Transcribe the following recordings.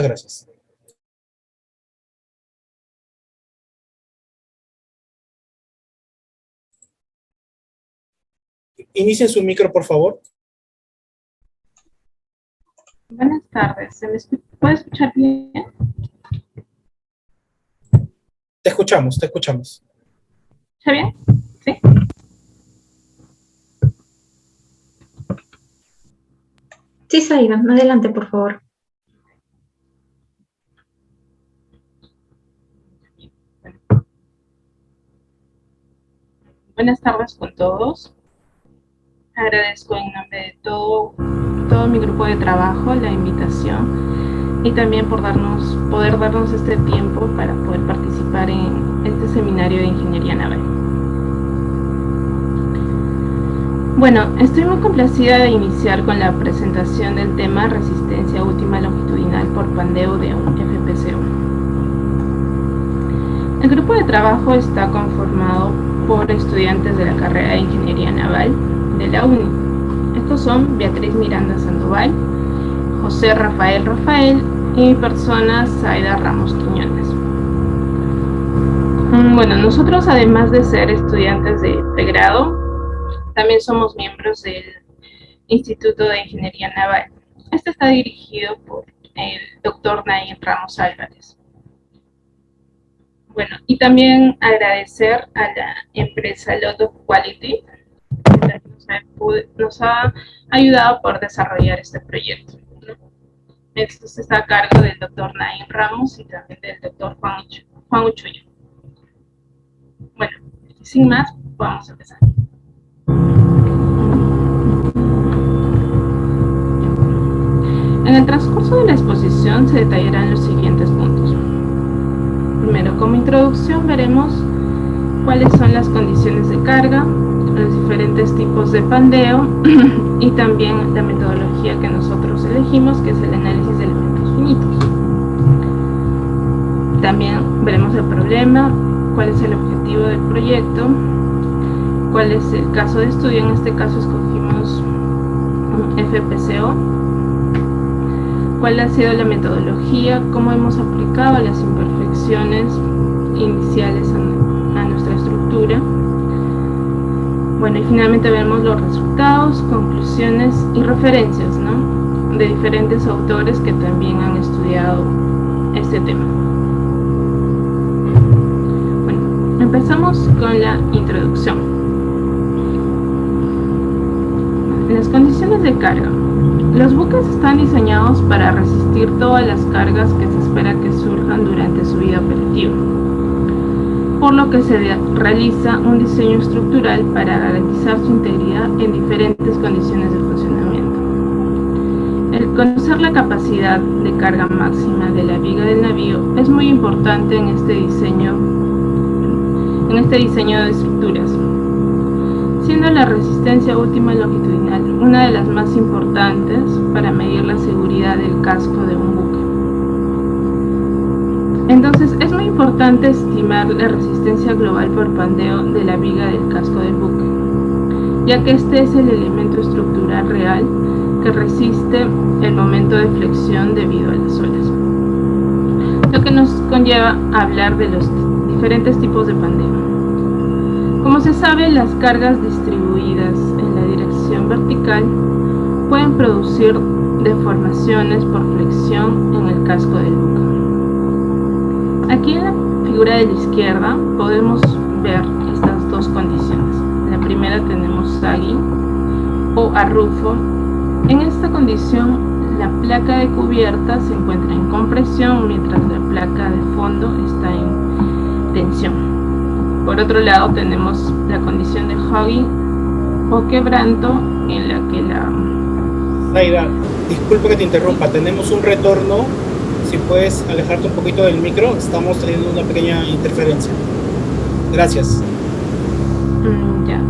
Muchas gracias. Inicien su micro, por favor. Buenas tardes. ¿Puede escuchar bien? Te escuchamos, te escuchamos. ¿Está bien? ¿Sí? Sí, Zaida, adelante, por favor. Buenas tardes con todos. Agradezco en nombre de todo mi grupo de trabajo la invitación y también por poder darnos este tiempo para poder participar en este seminario de ingeniería naval. Bueno, estoy muy complacida de iniciar con la presentación del tema resistencia última longitudinal por pandeo de un FPCO. El grupo de trabajo está conformado por estudiantes de la carrera de ingeniería naval de la UNI. Estos son Beatriz Miranda Sandoval, José Rafael y mi persona, Zaida Ramos Quiñones. Bueno, nosotros además de ser estudiantes de pregrado, también somos miembros del Instituto de Ingeniería Naval. Este está dirigido por el doctor Naim Ramos Álvarez. Bueno, y también agradecer a la empresa Lot of Quality, que nos ha ayudado por desarrollar este proyecto. Esto está a cargo del doctor Naim Ramos y también del doctor Juan Uchuyo. Bueno, sin más, vamos a empezar. En el transcurso de la exposición se detallarán los siguientes puntos. Primero, como introducción veremos cuáles son las condiciones de carga, los diferentes tipos de pandeo y también la metodología que nosotros elegimos, que es el análisis de elementos finitos. También veremos el problema, cuál es el objetivo del proyecto, cuál es el caso de estudio. En este caso escogimos un FPCO, cuál ha sido la metodología, cómo hemos aplicado las imperfecciones iniciales a nuestra estructura. Bueno, y finalmente vemos los resultados, conclusiones y referencias, ¿no?, de diferentes autores que también han estudiado este tema. Bueno, empezamos con la introducción. Las condiciones de carga. Los buques están diseñados para resistir todas las cargas que se espera que surjan durante su vida operativa, por lo que se realiza un diseño estructural para garantizar su integridad en diferentes condiciones de funcionamiento. El conocer la capacidad de carga máxima de la viga del navío es muy importante en este diseño de estructuras, siendo la resistencia última longitudinal una de las más importantes para medir la seguridad del casco de un buque. Entonces, es muy importante estimar la resistencia global por pandeo de la viga del casco del buque, ya que este es el elemento estructural real que resiste el momento de flexión debido a las olas, lo que nos conlleva a hablar de los diferentes tipos de pandeo. Como se sabe, las cargas distribuidas en la dirección vertical pueden producir deformaciones por flexión en el casco del buque. Aquí en la figura de la izquierda podemos ver estas dos condiciones. En la primera tenemos sagging o arrufo. En esta condición, la placa de cubierta se encuentra en compresión mientras la placa de fondo está en tensión. Por otro lado tenemos la condición de hugging o quebranto, en la que Zaida, disculpe que te interrumpa, tenemos un retorno. Si puedes alejarte un poquito del micro, estamos teniendo una pequeña interferencia. Gracias. Ya,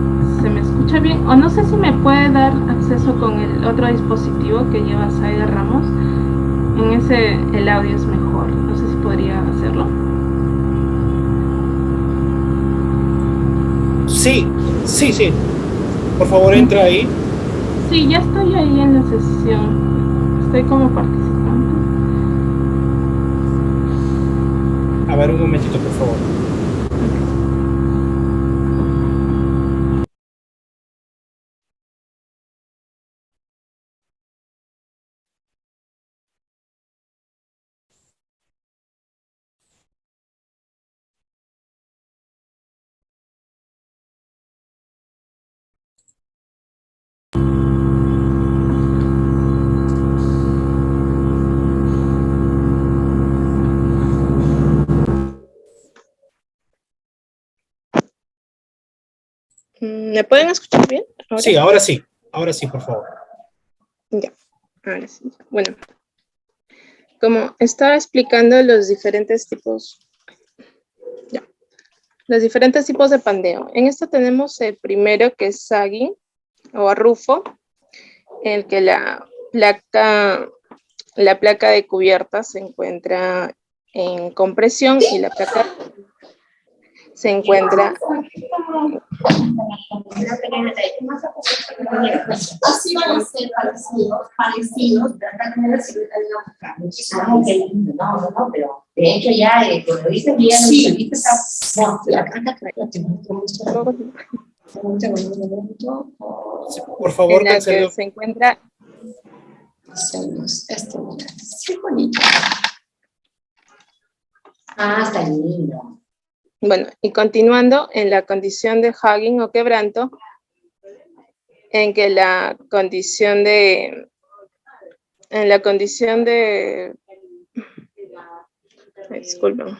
¿se me escucha bien? O no sé si me puede dar acceso con el otro dispositivo que lleva Zaida Ramos. En ese el audio es mejor, no sé si podría hacerlo. Sí. Por favor, entra ahí. Sí, ya estoy ahí en la sesión. Estoy como participante. momentito, por favor. ¿Me pueden escuchar bien? ¿Ahora? Sí, ahora sí. Ahora sí, por favor. Ya, ahora sí. Bueno, como estaba explicando los diferentes tipos, ya, los diferentes tipos de pandeo. En esto tenemos el primero, que es sagging o arrufo, en el que la placa de cubierta se encuentra en compresión y la placa se encuentra. Así van a ser parecidos, pero acá no la silueta de una mujer. Ah, qué lindo, no, pero de hecho ya, cuando dices bien, sí, no, acá te muestro mucho. Por favor, En la que Cancelo. se encuentra. Hacemos esto, qué bonito. Ah, está lindo. Bueno, y continuando en la condición de hugging o quebranto, en que disculpen.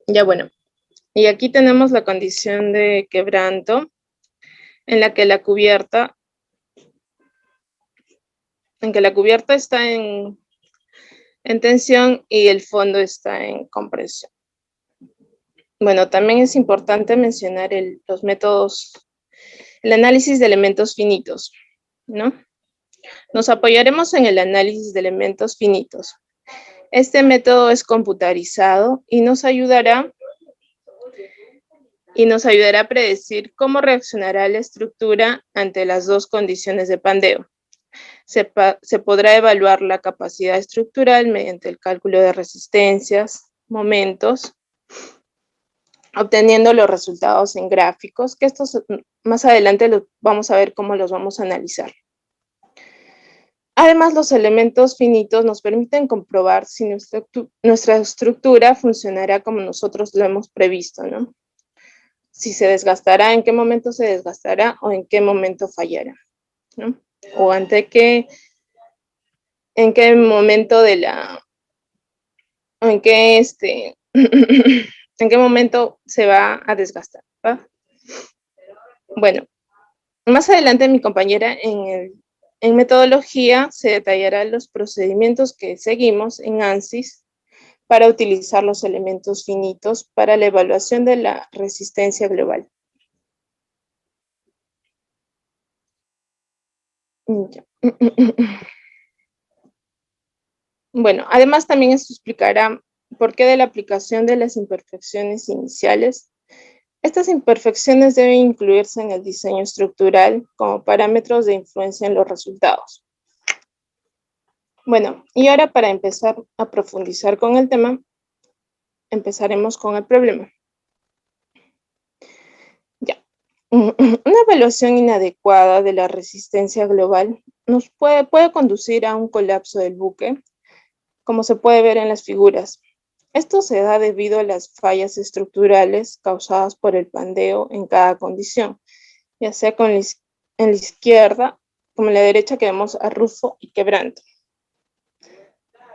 Ya bueno, y aquí tenemos la condición de quebranto, en la que la cubierta está en tensión y el fondo está en compresión. Bueno, también es importante mencionar los métodos, el análisis de elementos finitos, ¿no? Nos apoyaremos en el análisis de elementos finitos. Este método es computarizado y nos ayudará a predecir cómo reaccionará la estructura ante las dos condiciones de pandeo. Se podrá evaluar la capacidad estructural mediante el cálculo de resistencias, momentos, obteniendo los resultados en gráficos, que estos más adelante vamos a ver cómo los vamos a analizar. Además, los elementos finitos nos permiten comprobar si nuestra estructura funcionará como nosotros lo hemos previsto, ¿no? Si se desgastará, en qué momento se desgastará o en qué momento fallará, ¿no? O en qué momento en qué momento se va a desgastar, ¿va? Bueno, más adelante mi compañera en metodología se detallará los procedimientos que seguimos en ANSYS para utilizar los elementos finitos para la evaluación de la resistencia global. Bueno, además también esto explicará por qué de la aplicación de las imperfecciones iniciales. Estas imperfecciones deben incluirse en el diseño estructural como parámetros de influencia en los resultados. Bueno, y ahora para empezar a profundizar con el tema, empezaremos con el problema. Ya. Una evaluación inadecuada de la resistencia global nos puede conducir a un colapso del buque, como se puede ver en las figuras. Esto se da debido a las fallas estructurales causadas por el pandeo en cada condición, ya sea en la izquierda como en la derecha, que vemos arrufo y quebranto.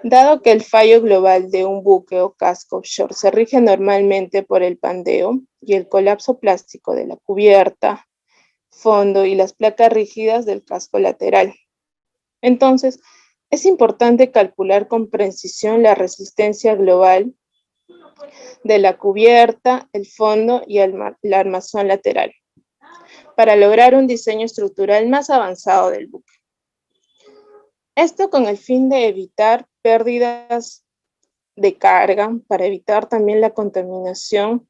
Dado que el fallo global de un buque o casco offshore se rige normalmente por el pandeo y el colapso plástico de la cubierta, fondo y las placas rígidas del casco lateral. Entonces, es importante calcular con precisión la resistencia global de la cubierta, el fondo y la armazón lateral para lograr un diseño estructural más avanzado del buque. Esto con el fin de evitar pérdidas de carga para evitar también la contaminación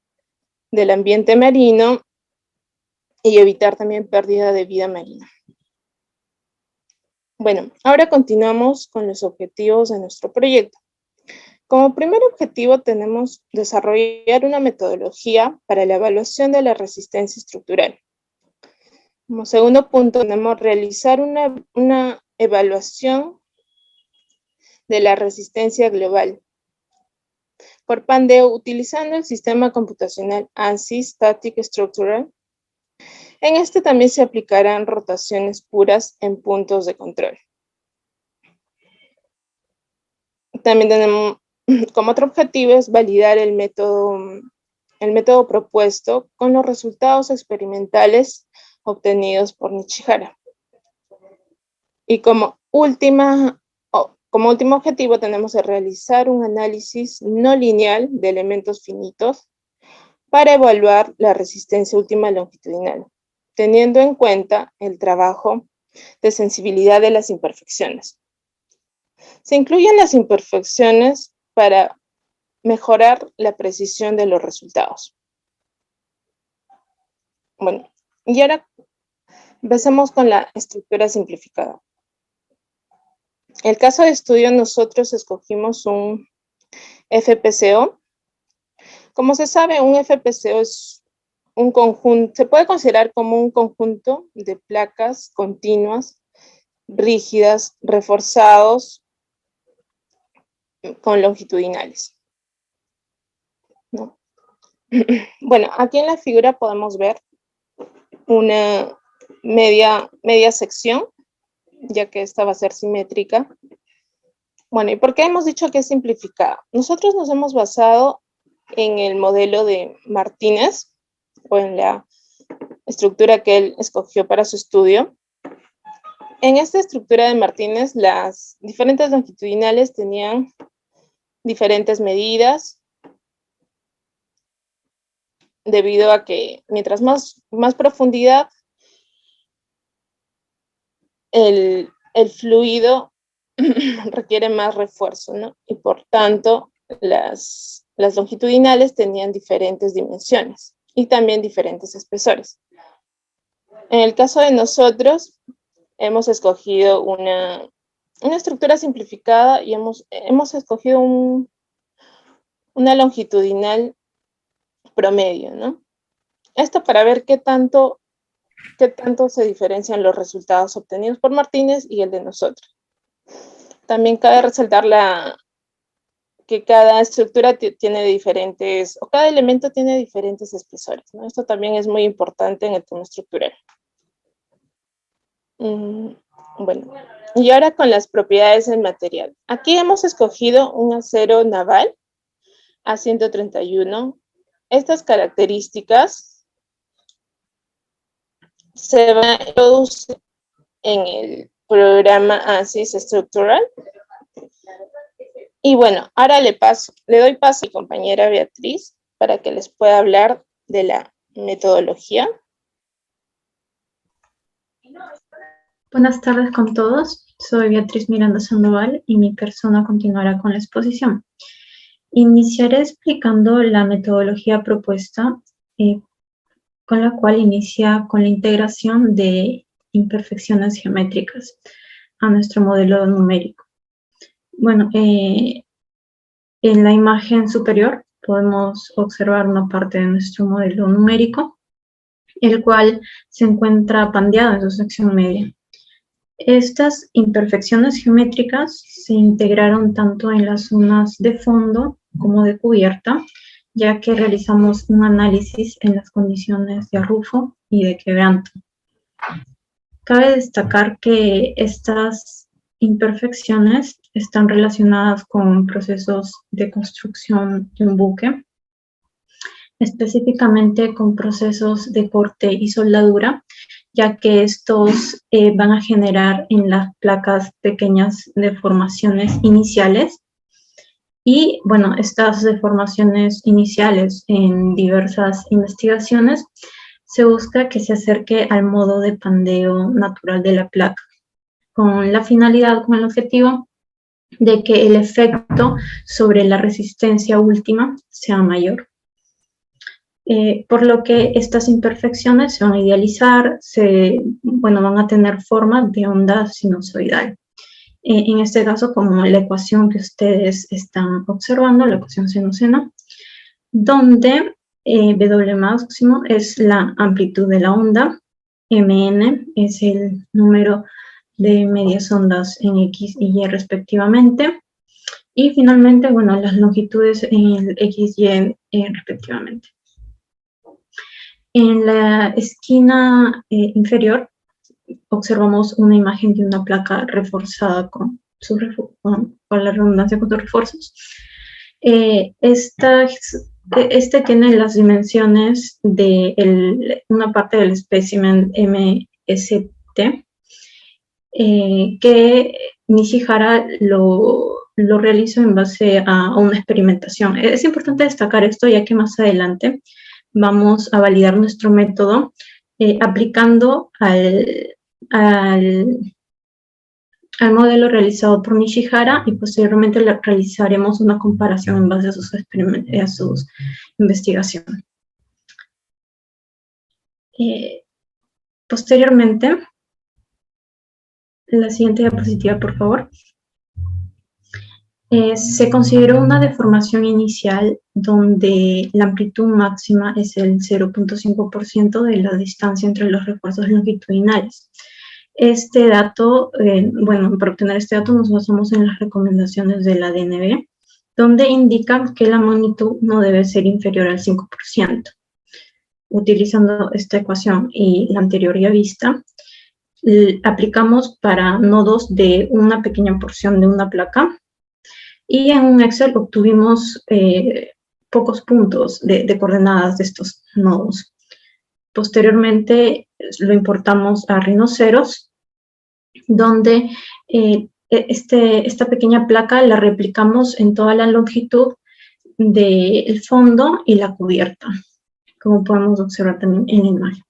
del ambiente marino y evitar también pérdida de vida marina. Bueno, ahora continuamos con los objetivos de nuestro proyecto. Como primer objetivo tenemos desarrollar una metodología para la evaluación de la resistencia estructural. Como segundo punto tenemos realizar una evaluación de la resistencia global por pandeo utilizando el sistema computacional ANSYS Static Structural. En este también se aplicarán rotaciones puras en puntos de control. También tenemos como otro objetivo es validar el método propuesto con los resultados experimentales obtenidos por Nishihara. Y como último objetivo tenemos el realizar un análisis no lineal de elementos finitos para evaluar la resistencia última longitudinal, teniendo en cuenta el trabajo de sensibilidad de las imperfecciones. Se incluyen las imperfecciones para mejorar la precisión de los resultados. Bueno, y ahora empecemos con la estructura simplificada. El caso de estudio nosotros escogimos un FPCO. Como se sabe, un FPCO es un conjunto, se puede considerar como un conjunto de placas continuas, rígidas, reforzados con longitudinales, ¿no? Bueno, aquí en la figura podemos ver una media sección, ya que esta va a ser simétrica. Bueno, ¿y por qué hemos dicho que es simplificada? Nosotros nos hemos basado en el modelo de Martínez, o en la estructura que él escogió para su estudio. En esta estructura de Martínez, las diferentes longitudinales tenían diferentes medidas, debido a que mientras más profundidad, el fluido requiere más refuerzo, ¿no? Y por tanto, las longitudinales tenían diferentes dimensiones y también diferentes espesores. En el caso de nosotros, hemos escogido una estructura simplificada y hemos escogido una longitudinal promedio, ¿no? Esto para ver qué tanto se diferencian los resultados obtenidos por Martínez y el de nosotros. También cabe resaltar que cada estructura tiene diferentes, o cada elemento tiene diferentes espesores, ¿no? Esto también es muy importante en el tema estructural. Bueno, y ahora con las propiedades del material. Aquí hemos escogido un acero naval A131. Estas características se van a introducir en el programa ANSYS Structural. Y bueno, ahora le doy paso a mi compañera Beatriz para que les pueda hablar de la metodología. Buenas tardes con todos. Soy Beatriz Miranda Sandoval y mi persona continuará con la exposición. Iniciaré explicando la metodología propuesta, con la cual inicia con la integración de imperfecciones geométricas a nuestro modelo numérico. Bueno, en la imagen superior podemos observar una parte de nuestro modelo numérico, el cual se encuentra pandeado en su sección media. Estas imperfecciones geométricas se integraron tanto en las zonas de fondo como de cubierta, ya que realizamos un análisis en las condiciones de arrufo y de quebranto. Cabe destacar que estas imperfecciones están relacionadas con procesos de construcción de un buque, específicamente con procesos de corte y soldadura, ya que estos van a generar en las placas pequeñas deformaciones iniciales. Y bueno, estas deformaciones iniciales en diversas investigaciones se busca que se acerque al modo de pandeo natural de la placa, con la finalidad, con el objetivo de que el efecto sobre la resistencia última sea mayor. Por lo que estas imperfecciones se van a idealizar, van a tener forma de onda sinusoidal. En este caso, como la ecuación que ustedes están observando, la ecuación sinusena, donde W máximo es la amplitud de la onda, Mn es el número de medias ondas en X y Y respectivamente, y finalmente, las longitudes en el X y respectivamente. En la esquina inferior observamos una imagen de una placa reforzada con la redundancia con sus refuerzos. Este tiene las dimensiones de una parte del espécimen MST, que Nishihara lo realizó en base a una experimentación. Es importante destacar esto, ya que más adelante vamos a validar nuestro método aplicando al modelo realizado por Nishihara, y posteriormente realizaremos una comparación en base a sus investigaciones. Posteriormente, la siguiente diapositiva, por favor. Se consideró una deformación inicial donde la amplitud máxima es el 0.5% de la distancia entre los refuerzos longitudinales. Este dato, para obtener este dato nos basamos en las recomendaciones de la DNB, donde indican que la magnitud no debe ser inferior al 5%. Utilizando esta ecuación y la anterior ya vista, aplicamos para nodos de una pequeña porción de una placa, y en un Excel obtuvimos pocos puntos de coordenadas de estos nodos. Posteriormente lo importamos a rinoceros, donde esta pequeña placa la replicamos en toda la longitud del fondo y la cubierta, como podemos observar también en la imagen.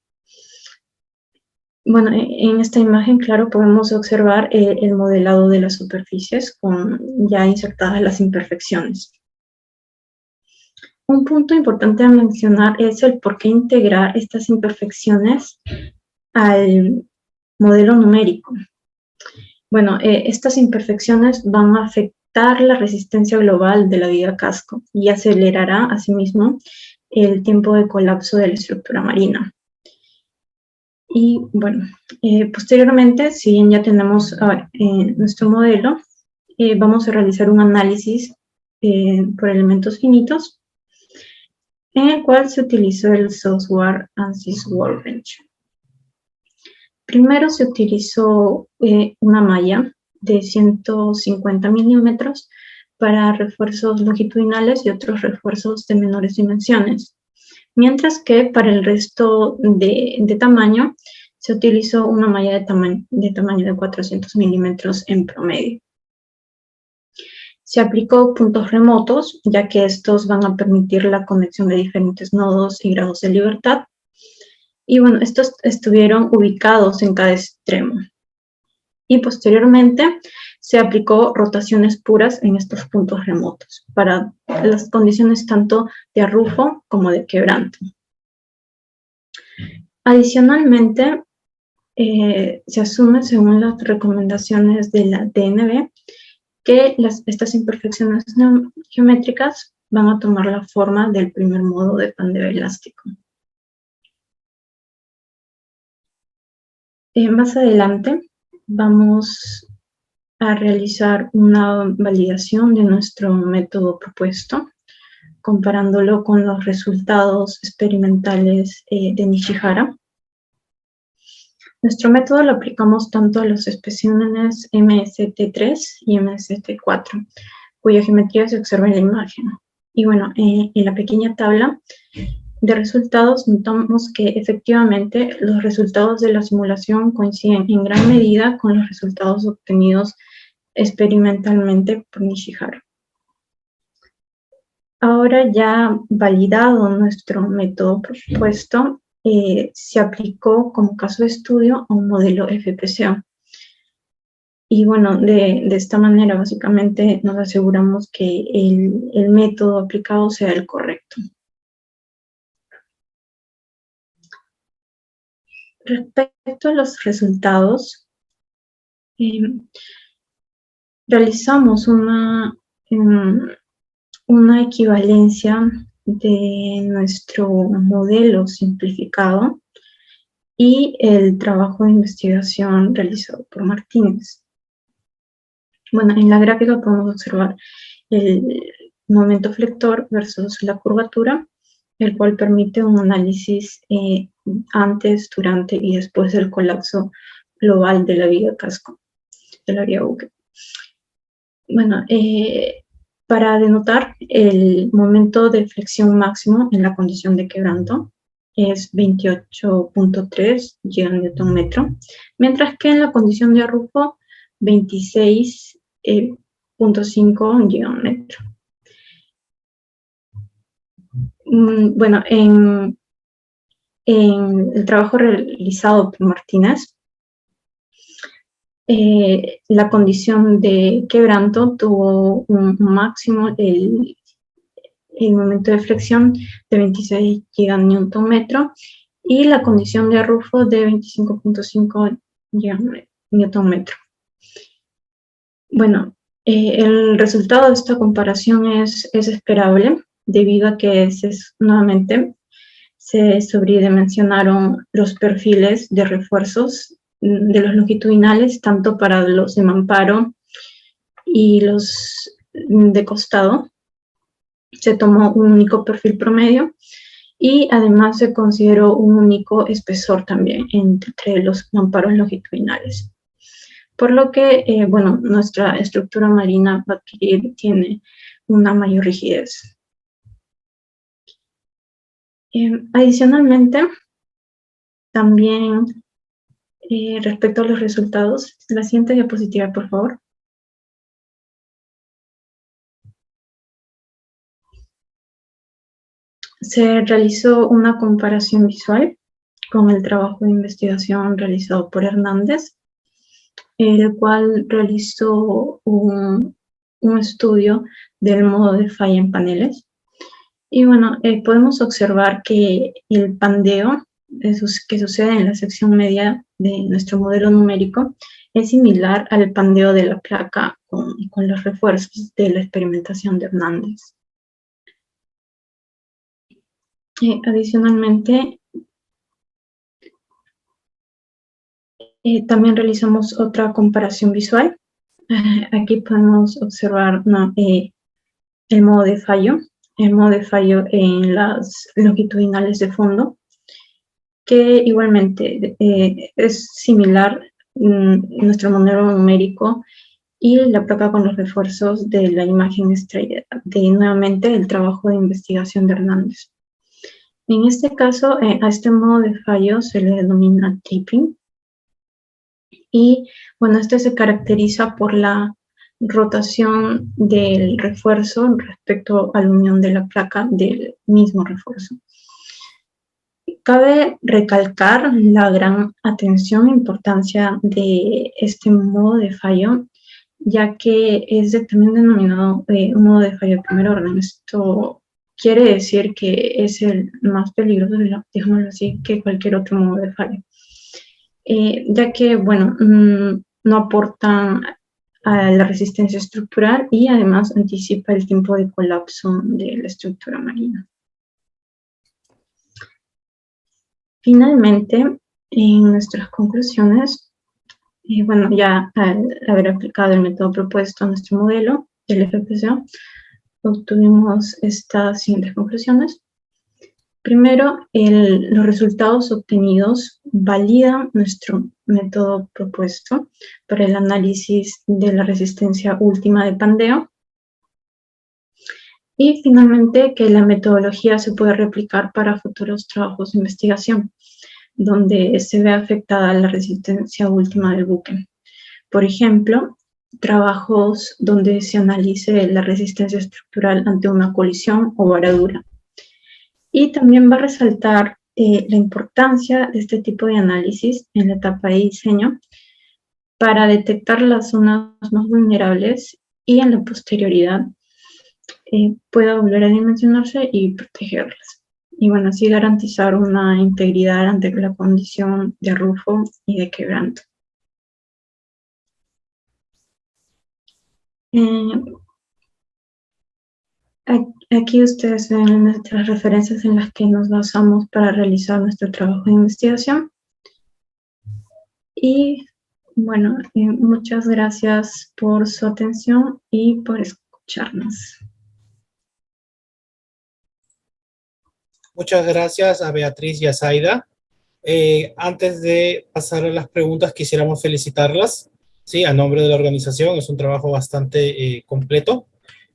En esta imagen, claro, podemos observar el modelado de las superficies con ya insertadas las imperfecciones. Un punto importante a mencionar es el por qué integrar estas imperfecciones al modelo numérico. Estas imperfecciones van a afectar la resistencia global de la viga casco y acelerará asimismo el tiempo de colapso de la estructura marina. Y posteriormente, si bien ya tenemos nuestro modelo, vamos a realizar un análisis por elementos finitos, en el cual se utilizó el software ANSYS Workbench. Primero se utilizó una malla de 150 milímetros para refuerzos longitudinales y otros refuerzos de menores dimensiones. Mientras que para el resto de tamaño se utilizó una malla de tamaño de 400 milímetros en promedio. Se aplicó puntos remotos, ya que estos van a permitir la conexión de diferentes nodos y grados de libertad. Y estos estuvieron ubicados en cada extremo. Y posteriormente se aplicó rotaciones puras en estos puntos remotos para las condiciones tanto de arrufo como de quebranto. Adicionalmente, se asume, según las recomendaciones de la DNB, que estas imperfecciones geométricas van a tomar la forma del primer modo de pandeo elástico. Más adelante vamos a realizar una validación de nuestro método propuesto, comparándolo con los resultados experimentales de Nishihara. Nuestro método lo aplicamos tanto a los especímenes MST3 y MST4, cuya geometría se observa en la imagen. Y en la pequeña tabla de resultados notamos que efectivamente los resultados de la simulación coinciden en gran medida con los resultados obtenidos experimentalmente por Nishihara. Ahora ya validado nuestro método propuesto, se aplicó como caso de estudio a un modelo FPCO. Y bueno, de esta manera básicamente nos aseguramos que el método aplicado sea el correcto. Respecto a los resultados, realizamos una equivalencia de nuestro modelo simplificado y el trabajo de investigación realizado por Martínez. Bueno, en la gráfica podemos observar el momento flector versus la curvatura, el cual permite un análisis antes, durante y después del colapso global de la viga casco, de la viga buque. Bueno, para denotar el momento de flexión máximo en la condición de quebranto es 28.3 GNm, mientras que en la condición de arrufo 26.5 GNm. Bueno, en el trabajo realizado por Martínez, la condición de quebranto tuvo un máximo, el momento de flexión de 26 GNm y la condición de arrufo de 25.5 Nm. Bueno, el resultado de esta comparación es esperable debido a que nuevamente se sobredimensionaron los perfiles de refuerzos de los longitudinales, tanto para los de mamparo y los de costado. Se tomó un único perfil promedio y además se consideró un único espesor también entre los mamparos longitudinales. Por lo que, bueno, nuestra estructura marina va a adquirir, tiene una mayor rigidez. Adicionalmente, también respecto a los resultados, la siguiente diapositiva, por favor. Se realizó una comparación visual con el trabajo de investigación realizado por Hernández, el cual realizó un estudio del modo de falla en paneles. Y bueno, podemos observar que el pandeo que sucede en la sección media de nuestro modelo numérico es similar al pandeo de la placa con los refuerzos de la experimentación de Hernández. Adicionalmente, también realizamos otra comparación visual. Aquí podemos observar el modo de fallo en las longitudinales de fondo, que igualmente es similar nuestro modelo numérico y la placa con los refuerzos de la imagen extraída de nuevamente el trabajo de investigación de Hernández. En este caso, a este modo de fallo se le denomina tripping. Y bueno, este se caracteriza por la rotación del refuerzo respecto a la unión de la placa del mismo refuerzo. Cabe recalcar la gran atención e importancia de este modo de fallo, ya que es también denominado un modo de fallo de primer orden. Esto quiere decir que es el más peligroso, digámoslo así, que cualquier otro modo de fallo. Ya que, bueno, no aportan a la resistencia estructural y además anticipa el tiempo de colapso de la estructura marina. Finalmente, en nuestras conclusiones, bueno, ya al haber aplicado el método propuesto a nuestro modelo, el FPSO, obtuvimos estas siguientes conclusiones. Primero, los resultados obtenidos validan nuestro método propuesto para el análisis de la resistencia última de pandeo. Y finalmente, que la metodología se puede replicar para futuros trabajos de investigación, donde se ve afectada la resistencia última del buque. Por ejemplo, trabajos donde se analice la resistencia estructural ante una colisión o varadura. Y también va a resaltar la importancia de este tipo de análisis en la etapa de diseño para detectar las zonas más vulnerables y en la posterioridad pueda volver a dimensionarse y protegerlas. Y bueno, así garantizar una integridad ante la condición de rufo y de quebranto. Aquí ustedes ven nuestras referencias en las que nos basamos para realizar nuestro trabajo de investigación. Y bueno, muchas gracias por su atención y por escucharnos. Muchas gracias a Beatriz y a Zaida. Antes de pasar a las preguntas, quisiéramos felicitarlas, ¿sí? A nombre de la organización, es un trabajo bastante completo.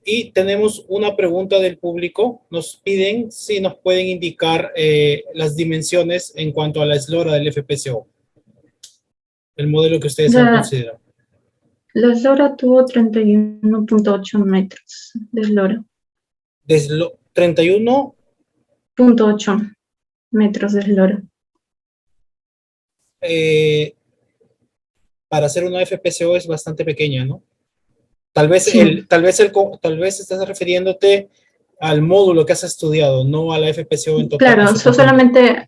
Y tenemos una pregunta del público. Nos piden si nos pueden indicar las dimensiones en cuanto a la eslora del FPSO, el modelo que ustedes han considerado. La eslora tuvo 31.8 metros de eslora. 31.8 metros de eslora. Para hacer una FPSO es bastante pequeña, ¿no? Tal vez, sí. tal vez estás refiriéndote al módulo que has estudiado, no a la FPSO en total.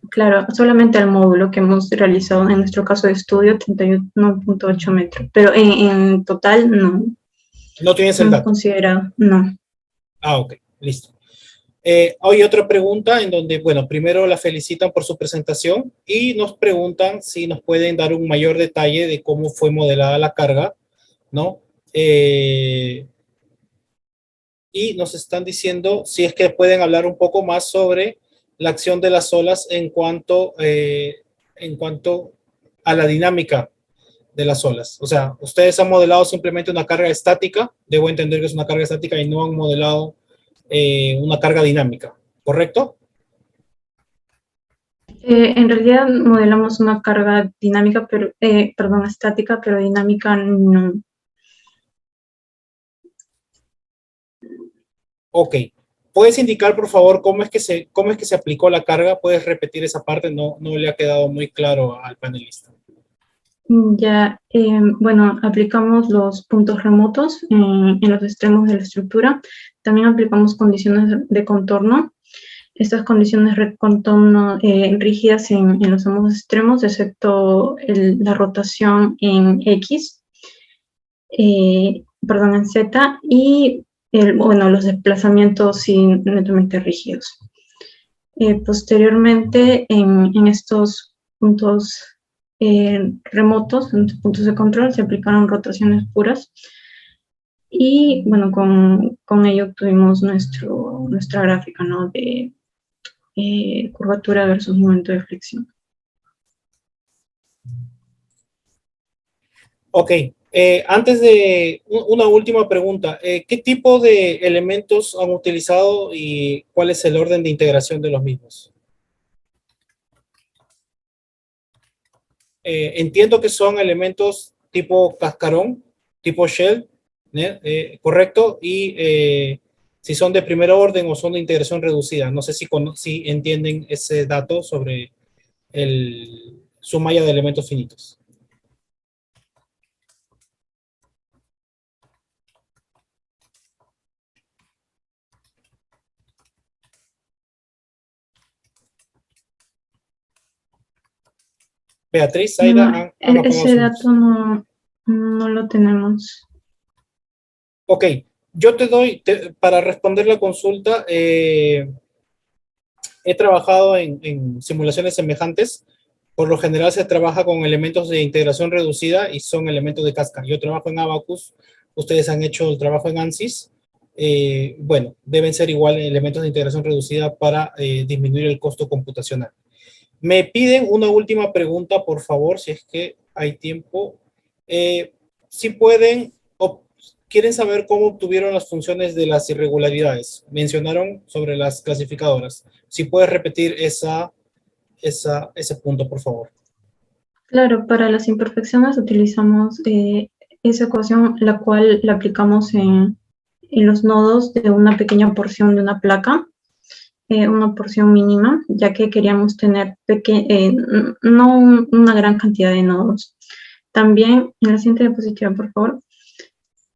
Claro, solamente al módulo que hemos realizado en nuestro caso de estudio, 31.8 metros, pero en total no. No tienes el dato. Considerado, no. Ah, ok, listo. Hay otra pregunta en donde, bueno, primero la felicitan por su presentación y nos preguntan si nos pueden dar un mayor detalle de cómo fue modelada la carga, ¿no? Y nos están diciendo si es que pueden hablar un poco más sobre la acción de las olas en cuanto a la dinámica de las olas. O sea, ustedes han modelado simplemente una carga estática, debo entender que es una carga estática y no han modelado una carga dinámica, ¿correcto? En realidad modelamos una carga dinámica, estática, pero dinámica no. Ok. ¿Puedes indicar, por favor, cómo es que se aplicó la carga? ¿Puedes repetir esa parte? No le ha quedado muy claro al panelista. Ya, bueno, aplicamos los puntos remotos en los extremos de la estructura. También aplicamos condiciones de contorno. Estas condiciones de contorno rígidas en los ambos extremos, excepto la rotación en X, en Z, y los desplazamientos netamente rígidos. Posteriormente, en estos puntos remotos, en estos puntos de control, se aplicaron rotaciones puras. Y bueno, con ello obtuvimos nuestra gráfica, ¿no? De curvatura versus momento de flexión. Ok. Antes de una última pregunta, ¿qué tipo de elementos han utilizado y cuál es el orden de integración de los mismos? Entiendo que son elementos tipo cascarón, tipo shell, ¿correcto? Y si son de primer orden o son de integración reducida. No sé si entienden ese dato sobre su malla de elementos finitos. Beatriz, Zaida, ese dato no lo tenemos. Ok, yo te doy, para responder la consulta, he trabajado en simulaciones semejantes. Por lo general se trabaja con elementos de integración reducida y son elementos de casca. Yo trabajo en Abacus, ustedes han hecho el trabajo en ANSYS. Bueno, deben ser igual elementos de integración reducida para disminuir el costo computacional. Me piden una última pregunta, por favor, si es que hay tiempo. Si pueden o quieren saber cómo obtuvieron las funciones de las irregularidades. Mencionaron sobre las clasificadoras. Si puedes repetir ese punto, por favor. Claro, para las imperfecciones utilizamos esa ecuación, la cual la aplicamos en los nodos de una pequeña porción de una placa. Una porción mínima, ya que queríamos tener no una gran cantidad de nodos. También, en la siguiente diapositiva, por favor,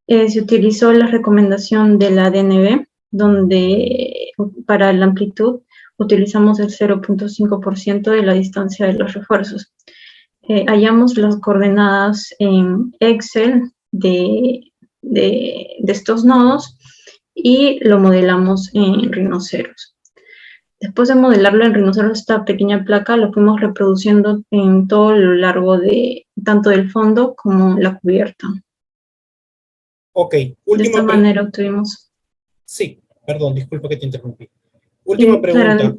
se utilizó la recomendación de la DNB, donde para la amplitud utilizamos el 0.5% de la distancia de los refuerzos. Hallamos las coordenadas en Excel de estos nodos y lo modelamos en rinoceros. Después de modelarlo en rinoceros, esta pequeña placa lo fuimos reproduciendo en todo lo largo de tanto del fondo como la cubierta. Ok, De última esta manera obtuvimos... Sí, perdón, disculpa que te interrumpí. Última pregunta.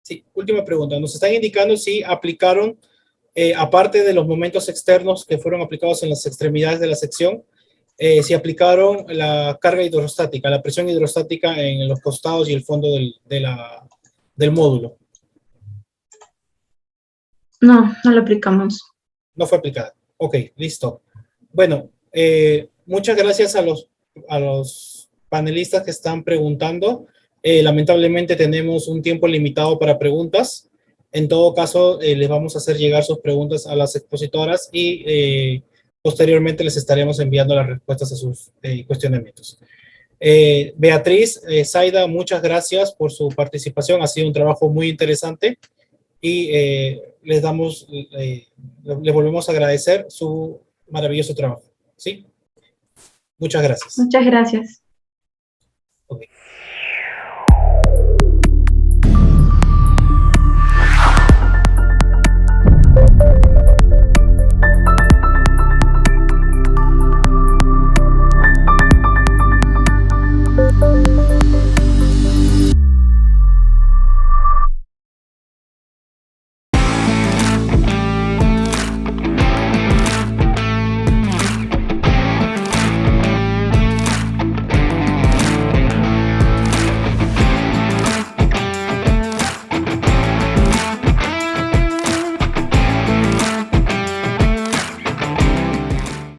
Sí, última pregunta. Nos están indicando si aplicaron, aparte de los momentos externos que fueron aplicados en las extremidades de la sección, si aplicaron la carga hidrostática, la presión hidrostática en los costados y el fondo del módulo. No, no lo aplicamos. No fue aplicada. Ok, listo. Bueno, muchas gracias a los panelistas que están preguntando. Lamentablemente tenemos un tiempo limitado para preguntas. En todo caso, les vamos a hacer llegar sus preguntas a las expositoras y posteriormente les estaremos enviando las respuestas a sus cuestionamientos. Beatriz, Zaida, muchas gracias por su participación. Ha sido un trabajo muy interesante y les volvemos a agradecer su maravilloso trabajo. ¿Sí? Muchas gracias. Muchas gracias. Okay.